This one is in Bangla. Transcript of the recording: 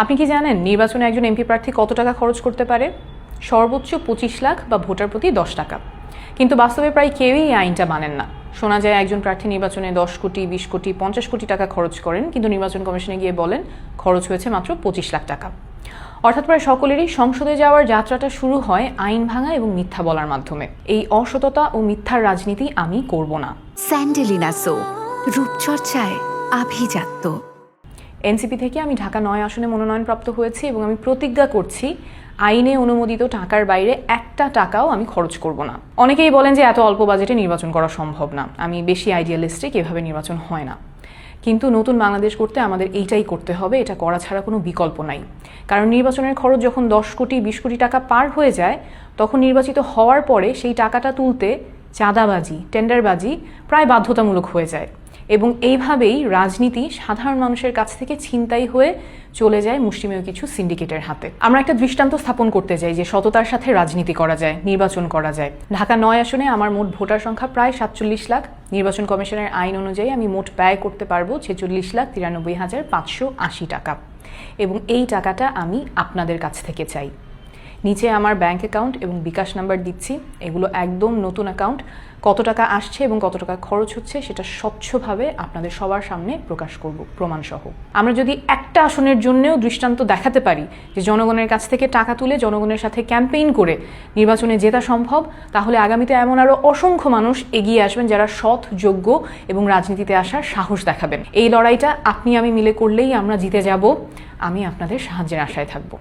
আপনি কি জানেন নির্বাচনে একজন এমপি প্রার্থী কত টাকা খরচ করতে পারে? সর্বোচ্চ 25 লাখ বা ভোটার প্রতি 10 টাকা। কিন্তু বাস্তবে প্রায় কেউই এই আইনটা মানেন না। শোনা যায় একজন প্রার্থী নির্বাচনে 10 কোটি, 20 কোটি, 50 কোটি টাকা খরচ করেন, কিন্তু নির্বাচন কমিশনে গিয়ে বলেন খরচ হয়েছে মাত্র 25 লাখ টাকা। অর্থাৎ প্রায় সকলেরই সংসদে যাওয়ার যাত্রাটা শুরু হয় আইন ভাঙা এবং মিথ্যা বলার মাধ্যমে। এই অসততা ও মিথ্যার রাজনীতি আমি করব না। স্যান্ডেলিনা সো, রূপচর্চায় আভিজাত্য। এনসিপি থেকে আমি ঢাকা 9 আসনে মনোনয়নপ্রাপ্ত হয়েছি এবং আমি প্রতিজ্ঞা করছি আইনে অনুমোদিত টাকার বাইরে একটা টাকাও আমি খরচ করব না। অনেকেই বলেন যে এত অল্প বাজেটে নির্বাচন করা সম্ভব না, আমি বেশি আইডিয়ালিস্টিক, এভাবে নির্বাচন হয় না। কিন্তু নতুন বাংলাদেশ করতে আমাদের এইটাই করতে হবে, এটা করা ছাড়া কোনো বিকল্প নাই। কারণ নির্বাচনের খরচ যখন 10 কোটি 20 কোটি টাকা পার হয়ে যায়, তখন নির্বাচিত হওয়ার পরে সেই টাকাটা তুলতে চাঁদাবাজি, টেন্ডারবাজি প্রায় বাধ্যতামূলক হয়ে যায় এবং এইভাবেই রাজনীতি সাধারণ মানুষের কাছ থেকে ছিনতাই হয়ে চলে যায় মুষ্টিমেয় কিছু সিন্ডিকেটের হাতে। আমরা একটা দৃষ্টান্ত স্থাপন করতে চাই যে সততার সাথে রাজনীতি করা যায়, নির্বাচন করা যায়। ঢাকা 9 আসনে আমার মোট ভোটার সংখ্যা প্রায় 47 লাখ। নির্বাচন কমিশনের আইন অনুযায়ী আমি মোট ব্যয় করতে পারবো 46,93,580 টাকা এবং এই টাকাটা আমি আপনাদের কাছ থেকে চাই। নিচে আমার ব্যাংক অ্যাকাউন্ট এবং বিকাশ নাম্বার দিচ্ছি, এগুলো একদম নতুন অ্যাকাউন্ট। কত টাকা আসছে এবং কত টাকা খরচ হচ্ছে সেটা স্বচ্ছভাবে আপনাদের সবার সামনে প্রকাশ করব প্রমাণসহ। আমরা যদি একটা আসনের জন্যও দৃষ্টান্ত দেখাতে পারি যে জনগণের কাছ থেকে টাকা তুলে জনগণের সাথে ক্যাম্পেইন করে নির্বাচনে জেতা সম্ভব, তাহলে আগামীতে এমন আরও অসংখ্য মানুষ এগিয়ে আসবেন যারা সৎ, যোগ্য এবং রাজনীতিতে আসার সাহস দেখাবেন। এই লড়াইটা আপনি আমি মিলে করলেই আমরা জিতে যাব। আমি আপনাদের সাহায্যের আশায় থাকব।